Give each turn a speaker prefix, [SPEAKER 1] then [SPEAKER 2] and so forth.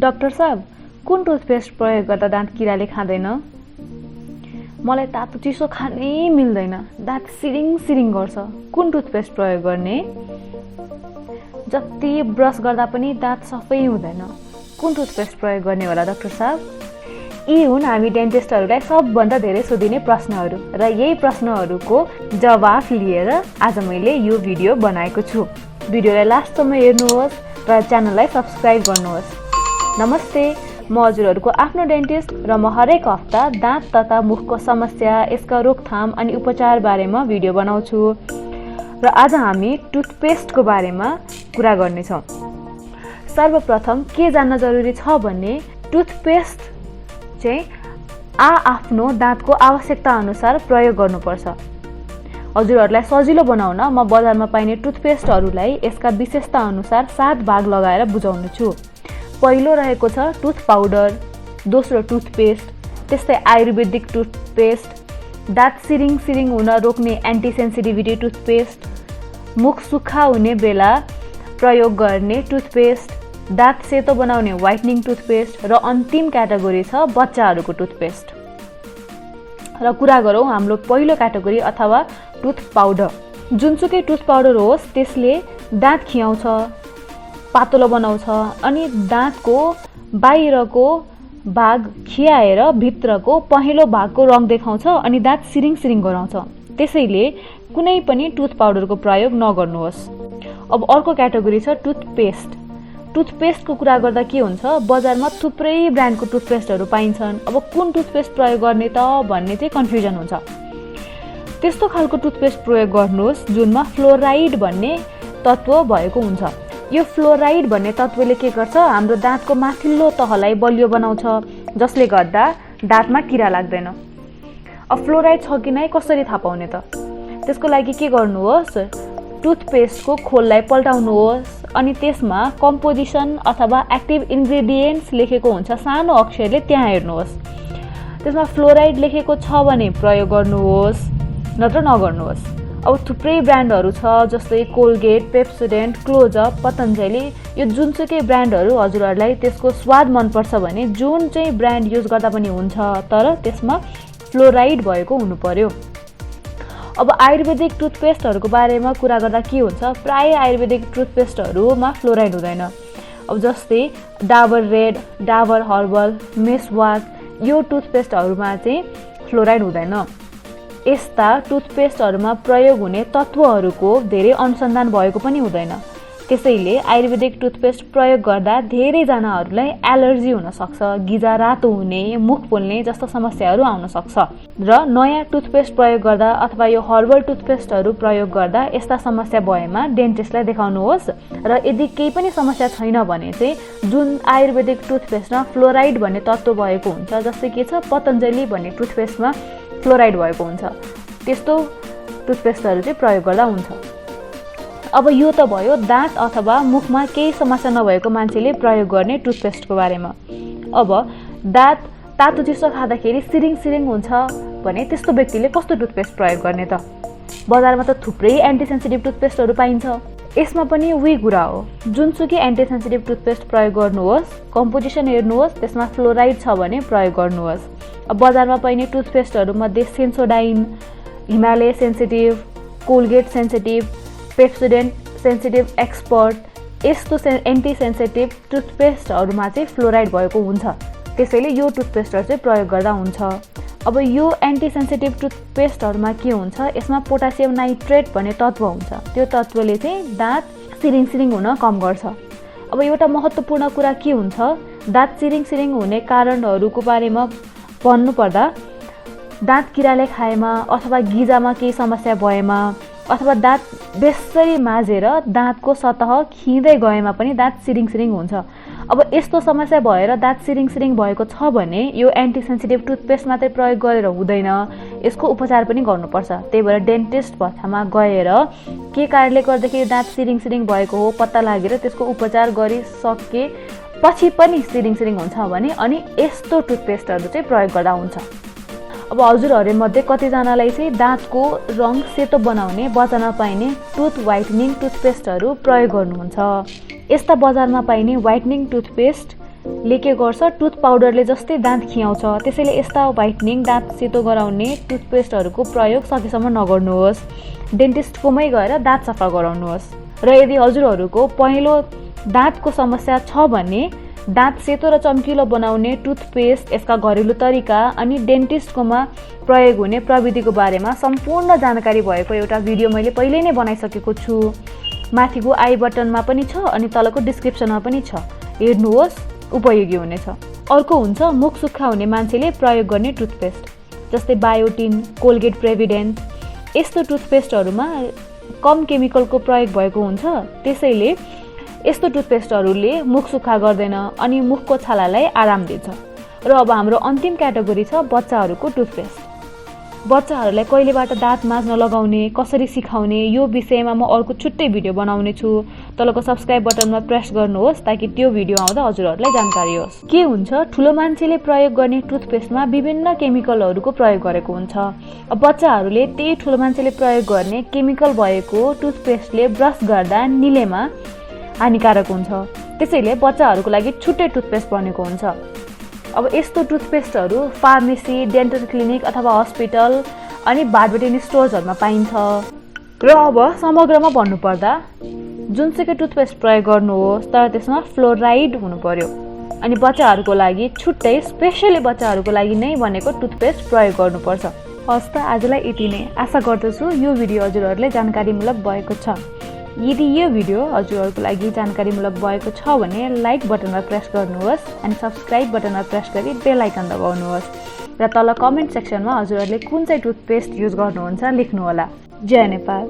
[SPEAKER 1] Doctor साहब कुन toothpaste प्रयोग गर्दा दाँत किराले खाँदैन? मलाई तातो चिसो खानै मिल्दैन, दाँत सिरिङ सिरिङ गर्छ, कुन टुथपेस्ट प्रयोग गर्ने? जति ब्रस गर्दा पनि दाँत सफै हुँदैन, कुन टुथपेस्ट प्रयोग गर्ने होला डाक्टर साहब? यी हुन् हामी डेन्टिस्टहरूलाई सबभन्दा धेरै सोधिने प्रश्नहरू र यही प्रश्नहरूको जवाफ लिएर आज मैले यो भिडियो बनाएको छु। भिडियोलाई लास्टसम्म हेर्नुहोस् र च्यानललाई सब्स्क्राइब गर्नुहोस्। नमस्ते, म हजुरहरूको आफ्नो डेन्टिस्ट र म हरेक हप्ता दाँत तथा मुखको समस्या, यसका रोकथाम अनि उपचार बारेमा भिडियो बनाउँछु र आज हामी टुथपेस्टको बारेमा कुरा गर्नेछौँ। सर्वप्रथम के जान्न जरुरी छ भने टुथपेस्ट चाहिँ आफ्नो दाँतको आवश्यकता अनुसार प्रयोग गर्नुपर्छ। हजुरहरूलाई सजिलो बनाउन म बजारमा पाइने टुथपेस्टहरूलाई यसका विशेषता अनुसार 7 भाग लगाएर बुझाउने छु। पहिलो रहेको छ टुथ पाउडर, दोस्रो टुथपेस्ट, त्यस्तै आयुर्वेदिक टुथपेस्ट, दाँत सिरिङ सिरिङ हुन रोक्ने एन्टी सेन्सिटिभिटी टुथपेस्ट, मुख सुक्खा हुने बेला प्रयोग गर्ने टुथपेस्ट, दाँत सेतो बनाउने व्हाइटनिङ टुथपेस्ट र अन्तिम क्याटेगोरी छ बच्चाहरूको टुथपेस्ट। र कुरा गरौँ हाम्रो पहिलो क्याटेगोरी अथवा टुथ पाउडर। जुनसुकै टुथ पाउडर होस् त्यसले दाँत खियाउँछ, पातलो बनाउँछ अनि दाँतको बाहिरको भाग खियाएर भित्रको पहेँलो भागको रङ देखाउँछ अनि दाँत सिरिङ सिरिङ गराउँछ। त्यसैले कुनै पनि टुथ पाउडरको प्रयोग नगर्नुहोस्। अब अर्को क्याटेगोरी छ टुथपेस्ट। टुथपेस्टको कुरा गर्दा के हुन्छ, बजारमा थुप्रै ब्रान्डको टुथपेस्टहरू पाइन्छन्। अब कुन टुथपेस्ट प्रयोग गर्ने त भन्ने चाहिँ कन्फ्युजन हुन्छ। त्यस्तो खालको टुथपेस्ट प्रयोग गर्नुहोस् जुनमा फ्लोराइड भन्ने तत्त्व भएको हुन्छ। यो फ्लोराइड भन्ने तत्त्वले के गर्छ, हाम्रो दाँतको माथिल्लो तहलाई बलियो बनाउँछ, जसले गर्दा दाँतमा किरा लाग्दैन। अब फ्लोराइड छ कि नै कसरी थाहा पाउने त? त्यसको लागि के गर्नुहोस्, टुथपेस्टको खोललाई पल्टाउनुहोस् अनि त्यसमा कम्पोजिसन अथवा एक्टिभ इन्ग्रेडियन्ट्स लेखेको हुन्छ सानो अक्षरले, त्यहाँ हेर्नुहोस्। त्यसमा फ्लोराइड लेखेको छ भने प्रयोग गर्नुहोस्, नत्र नगर्नुहोस्। अब थुप्रै ब्रान्डहरू छ जस्तै कोलगेट, पेप्सोडेन्ट, क्लोजअप, पतञ्जली। यो जुनसुकै ब्रान्डहरू हजुरहरूलाई त्यसको स्वाद मनपर्छ भने जुन चाहिँ ब्रान्ड युज गर्दा पनि हुन्छ, तर त्यसमा फ्लोराइड भएको हुनु पर्यो। अब आयुर्वेदिक टुथपेस्टहरूको बारेमा कुरा गर्दा के हुन्छ, प्राय आयुर्वेदिक टुथपेस्टहरूमा फ्लोराइड हुँदैन। अब जस्तै डाबर रेड, डाबर हर्बल, मेसवाक, यो टुथपेस्टहरूमा चाहिँ फ्लोराइड हुँदैन। यस्ता टुथपेस्टहरूमा प्रयोग हुने तत्त्वहरूको धेरै अनुसन्धान भएको पनि हुँदैन। त्यसैले आयुर्वेदिक टुथपेस्ट प्रयोग गर्दा धेरैजनाहरूलाई एलर्जी हुन सक्छ, गिजा रातो हुने, मुख पोल्ने जस्ता समस्याहरू आउन सक्छ। र नयाँ टुथपेस्ट प्रयोग गर्दा अथवा यो हर्बल टुथपेस्टहरू प्रयोग गर्दा यस्ता समस्या भएमा डेन्टिस्टलाई देखाउनुहोस्। र यदि केही पनि समस्या छैन भने चाहिँ जुन आयुर्वेदिक टुथपेस्टमा फ्लोराइड भन्ने तत्त्व भएको हुन्छ, जस्तै के छ पतञ्जली भन्ने टुथपेस्टमा फ्लोराइड भएको हुन्छ, त्यस्तो टुथपेस्टहरू चाहिँ प्रयोग गर्दा हुन्छ। अब यो त भयो दाँत अथवा मुखमा केही समस्या नभएको मान्छेले प्रयोग गर्ने टुथपेस्टको बारेमा। अब दाँत तातो चिसो खाँदाखेरि सिरिङ सिरिङ हुन्छ भने त्यस्तो व्यक्तिले कस्तो टुथपेस्ट प्रयोग गर्ने त? बजारमा त थुप्रै एन्टी सेन्सिटिभ टुथपेस्टहरू पाइन्छ। यसमा पनि उही कुरा हो, जुनसुकै एन्टी सेन्सिटिभ टुथपेस्ट प्रयोग गर्नुहोस्, कम्पोजिसन हेर्नुहोस्, त्यसमा फ्लोराइड छ भने प्रयोग गर्नुहोस्। अब बजारमा पाइने टुथपेस्टहरूमध्ये Sensodyne, Himalaya sensitive, Colgate sensitive, Pepsodent sensitive expert, यस्तो एन्टी सेन्सिटिभ टुथपेस्टहरूमा चाहिँ फ्लोराइड भएको हुन्छ। त्यसैले यो टुथपेस्टहरू चाहिँ प्रयोग गर्दा हुन्छ। अब यो एन्टी सेन्सिटिभ टुथपेस्टहरूमा के हुन्छ, यसमा पोटासियम नाइट्रेट भन्ने तत्त्व हुन्छ। त्यो तत्त्वले चाहिँ दाँत सिरिङ सिरिङ हुन कम गर्छ। अब एउटा महत्त्वपूर्ण कुरा के हुन्छ, दाँत सिरिङ सिरिङ हुने कारणहरूको बारेमा भन्नुपर्दा दाँत किराले खाएमा अथवा गिजामा केही समस्या भएमा अथवा दाँत बेसरी माझेर दाँतको सतह खिँदै गएमा पनि दाँत सिरिङ सिरिङ हुन्छ। अब यस्तो समस्या भएर दाँत सिरिङ सिरिङ भएको छ भने यो एन्टी सेन्सिटिभ टुथपेस्ट मात्रै प्रयोग गरेर हुँदैन, यसको उपचार पनि गर्नुपर्छ। त्यही भएर डेन्टिस्ट भत्तामा गएर के कारणले गर्दाखेरि दाँत सिरिङ सिरिङ भएको हो पत्ता लागेर त्यसको उपचार गरिसके पछि पनि सिरिङ सिरिङ हुन्छ भने अनि यस्तो टुथपेस्टहरू चाहिँ प्रयोग गर्दा हुन्छ। अब हजुरहरूमध्ये कतिजनालाई चाहिँ दाँतको रङ सेतो बनाउने बजारमा पाइने टुथ व्हाइटनिङ टुथपेस्टहरू प्रयोग गर्नुहुन्छ। यस्ता बजारमा पाइने व्हाइटनिङ टुथपेस्ट ले के गर्छ टुथ पाउडरले जस्तै दाँत खियाउँछ। त्यसैले यस्ता व्हाइटनिङ दाँत सेतो गराउने टुथपेस्टहरूको प्रयोग सकेसम्म नगर्नुहोस्। डेन्टिस्टकोमै गएर दाँत सफा गराउनुहोस्। र यदि हजुरहरूको पहिलो दाँतको समस्या छ भने दाँत सेतो र चम्किलो बनाउने टुथपेस्ट, यसका घरेलु तरिका अनि डेन्टिस्टकोमा प्रयोग हुने प्रविधिको बारेमा सम्पूर्ण जानकारी भएको एउटा भिडियो मैले पहिले नै बनाइसकेको छु। माथिको आई बटनमा पनि छ अनि तलको डिस्क्रिप्सनमा पनि छ, हेर्नुहोस्, उपयोगी हुनेछ। अर्को हुन्छ मुख सुक्खा हुने मान्छेले प्रयोग गर्ने टुथपेस्ट, जस्तै बायोटिन, कोलगेट प्रेभिडेन्ट। यस्तो टुथपेस्टहरूमा कम केमिकलको प्रयोग भएको हुन्छ। त्यसैले यस्तो टुथपेस्टहरूले मुख सुक्खा गर्दैन अनि मुखको छालालाई आराम दिन्छ। र अब हाम्रो अन्तिम क्याटेगोरी छ बच्चाहरूको टुथपेस्ट। बच्चाहरूलाई कहिलेबाट दाँत माझ्न लगाउने, कसरी सिकाउने, यो विषयमा म अर्को छुट्टै भिडियो बनाउने छु। तलको सब्स्क्राइब बटनमा प्रेस गर्नुहोस् ताकि त्यो भिडियो आउँदा हजुरहरूलाई जानकारी होस्। के हुन्छ, ठुलो मान्छेले प्रयोग गर्ने टुथपेस्टमा विभिन्न केमिकलहरूको प्रयोग गरेको हुन्छ। अब बच्चाहरूले त्यही ठुलो मान्छेले प्रयोग गर्ने केमिकल भएको टुथपेस्टले ब्रस गर्दा निलेमा हानिकारक हुन्छ। त्यसैले बच्चाहरूको लागि छुट्टै टुथपेस्ट बनेको हुन्छ। अब यस्तो टुथपेस्टहरू फार्मेसी, डेन्टल क्लिनिक अथवा हस्पिटल अनि बारबेटिनी स्टोर्सहरूमा पाइन्छ। र अब समग्रमा भन्नुपर्दा जुनसुकै टुथपेस्ट प्रयोग गर्नुहोस् तर त्यसमा फ्लोराइड हुनु पर्यो। अनि बच्चाहरूको लागि छुट्टै स्पेसली बच्चाहरूको लागि नै बनेको टुथपेस्ट प्रयोग गर्नुपर्छ। हस् त, आजलाई यति नै। आशा गर्दछु यो भिडियो हजुरहरूले जानकारीमूलक भएको छ। यदि यो भिडियो हजुरहरूको लागि जानकारीमूलक भएको छ भने लाइक बटनमा प्रेस गर्नुहोस् अनि सब्स्क्राइब बटनमा प्रेस गरी बेल आइकन दबाउनुहोस्। र तल कमेन्ट सेक्सनमा हजुरहरूले कुन चाहिँ टुथपेस्ट युज गर्नुहुन्छ लेख्नुहोला। जय नेपाल।